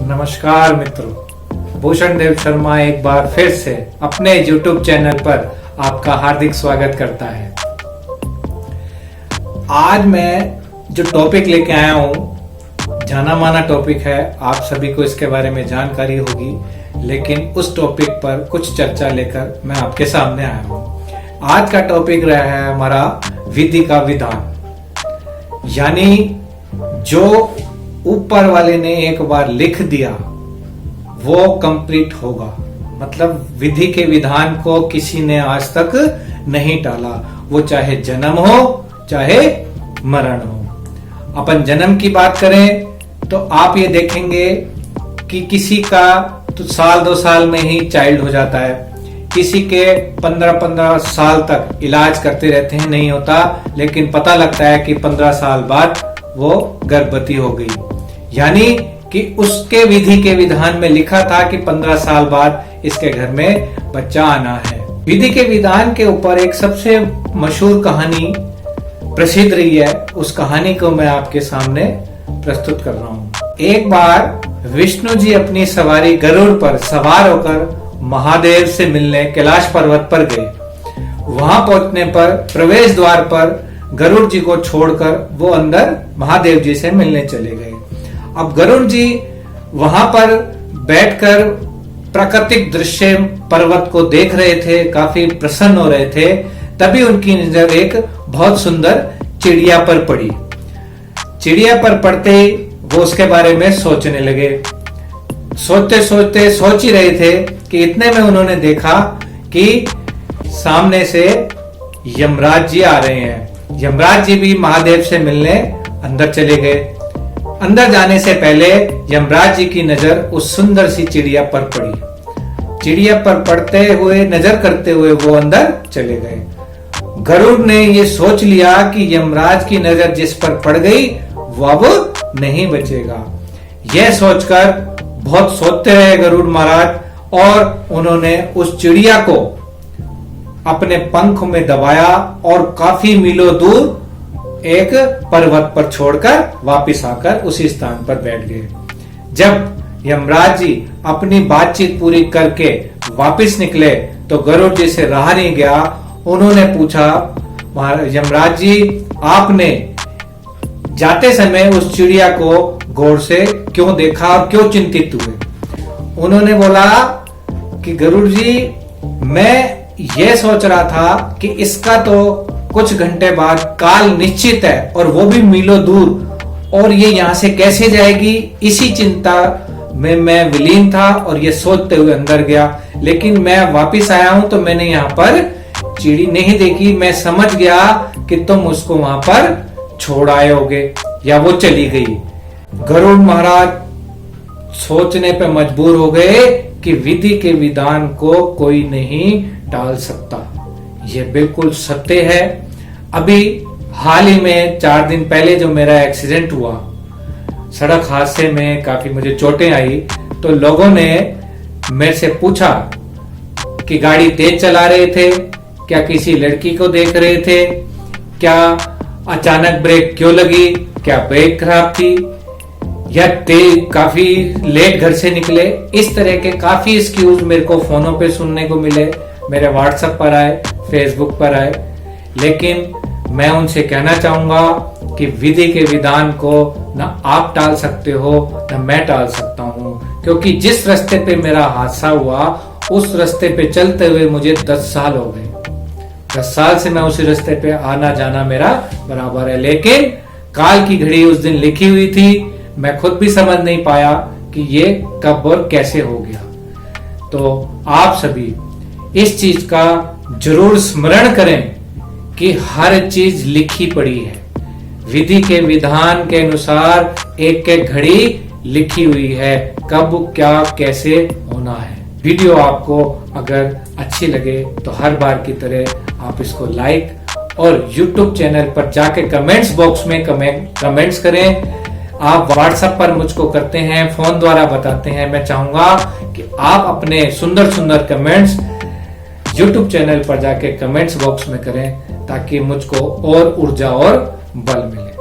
नमस्कार मित्रों, भूषण देव शर्मा एक बार फिर से अपने YouTube चैनल पर आपका हार्दिक स्वागत करता है। आज मैं जो टॉपिक लेके आया हूँ, जाना माना टॉपिक है, आप सभी को इसके बारे में जानकारी होगी, लेकिन उस टॉपिक पर कुछ चर्चा लेकर मैं आपके सामने आया हूँ। आज का टॉपिक रहा है हमारा विधि का विधान, यानी जो ऊपर वाले ने एक बार लिख दिया वो कंप्लीट होगा। मतलब विधि के विधान को किसी ने आज तक नहीं टाला, वो चाहे जन्म हो चाहे मरण हो। अपन जन्म की बात करें तो आप ये देखेंगे कि किसी का तो साल 2 साल में ही चाइल्ड हो जाता है, किसी के 15-15 साल तक इलाज करते रहते हैं, नहीं होता, लेकिन पता लगता है कि 15 साल बाद वो गर्भवती हो गई। यानी कि उसके विधि के विधान में लिखा था कि 15 साल बाद इसके घर में बच्चा आना है। विधि के विधान के ऊपर एक सबसे मशहूर कहानी प्रसिद्ध रही है, उस कहानी को मैं आपके सामने प्रस्तुत कर रहा हूँ। एक बार विष्णु जी अपनी सवारी गरुड़ पर सवार होकर महादेव से मिलने कैलाश पर्वत पर गए। वहां पहुंचने पर प्रवेश द्वार पर गरुड़ जी को छोड़कर वो अंदर महादेव जी से मिलने चले गए। अब गरुड़ जी वहां पर बैठकर प्राकृतिक दृश्य पर्वत को देख रहे थे, काफी प्रसन्न हो रहे थे। तभी उनकी नजर एक बहुत सुंदर चिड़िया पर पड़ी। चिड़िया पर पड़ते ही वो उसके बारे में सोचने लगे। सोचते सोचते सोच ही रहे थे कि इतने में उन्होंने देखा कि सामने से यमराज जी आ रहे हैं। यमराज जी भी महादेव से मिलने अंदर चले गए। अंदर जाने से पहले यमराज जी की नजर उस सुंदर सी चिड़िया पर पड़ी। चिड़िया पर पड़ते हुए नजर करते हुए वो अंदर चले गए। गरुड़ ने ये सोच लिया कि यमराज की नजर जिस पर पड़ गई वो अब नहीं बचेगा। यह सोचकर बहुत सोचते रहे गरुड़ महाराज, और उन्होंने उस चिड़िया को अपने पंख में दबाया और काफी मीलों दूर एक पर्वत पर छोड़कर वापस आकर उसी स्थान पर बैठ गए। जब यमराज जी अपनी बातचीत पूरी करके वापस निकले तो गरुड़ जी से रहा नहीं गया। उन्होंने पूछा, यमराज जी, आपने जाते समय उस चिड़िया को गौर से क्यों देखा और क्यों चिंतित हुए? उन्होंने बोला कि गरुड़ जी, मैं ये सोच रहा था कि इसका तो कुछ घंटे बाद काल निश्चित है और वो भी मीलों दूर, और ये यहाँ से कैसे जाएगी, इसी चिंता में मैं विलीन था और ये सोचते हुए अंदर गया। लेकिन मैं वापस आया हूं तो मैंने यहाँ पर चिड़ी नहीं देखी। मैं समझ गया कि तुम उसको वहां पर छोड़ आए होगे या वो चली गई। गरुड़ महाराज सोचने पे मजबूर हो गए कि विधि के विधान को कोई नहीं टाल सकता। ये बिल्कुल सत्य है। अभी हाल ही में 4 दिन पहले जो मेरा एक्सीडेंट हुआ, सड़क हादसे में काफी मुझे चोटें आई, तो लोगों ने मेरे से पूछा कि गाड़ी तेज चला रहे थे क्या, किसी लड़की को देख रहे थे क्या, अचानक ब्रेक क्यों लगी, क्या ब्रेक खराब थी, या काफी लेट घर से निकले। इस तरह के काफी एक्सक्यूज मेरे को फोनों पे सुनने को मिले, मेरे व्हाट्सएप पर आए, फेसबुक पर आए। लेकिन मैं उनसे कहना चाहूंगा कि विधि के विधान को न आप टाल सकते हो न मैं टाल सकता हूं, क्योंकि जिस रास्ते पे मेरा हादसा हुआ उस रास्ते पे चलते हुए मुझे 10 साल हो गए। 10 साल से मैं उसी रास्ते पे आना जाना मेरा बराबर है, लेकिन काल की घड़ी उस दिन लिखी हुई थी। मैं खुद भी समझ नहीं पाया कि ये कब और कैसे हो गया। तो आप सभी इस चीज का जरूर स्मरण करें कि हर चीज लिखी पड़ी है। विधि के विधान के अनुसार एक एक घड़ी लिखी हुई है, कब क्या कैसे होना है। वीडियो आपको अगर अच्छी लगे तो हर बार की तरह आप इसको लाइक और YouTube चैनल पर जाके कमेंट्स बॉक्स में कमेंट्स करें। आप व्हाट्सएप पर मुझको करते हैं, फोन द्वारा बताते हैं। मैं चाहूंगा कि आप अपने सुंदर सुंदर कमेंट्स YouTube चैनल पर जाके कमेंट्स बॉक्स में करें, ताकि मुझको और ऊर्जा और बल मिले।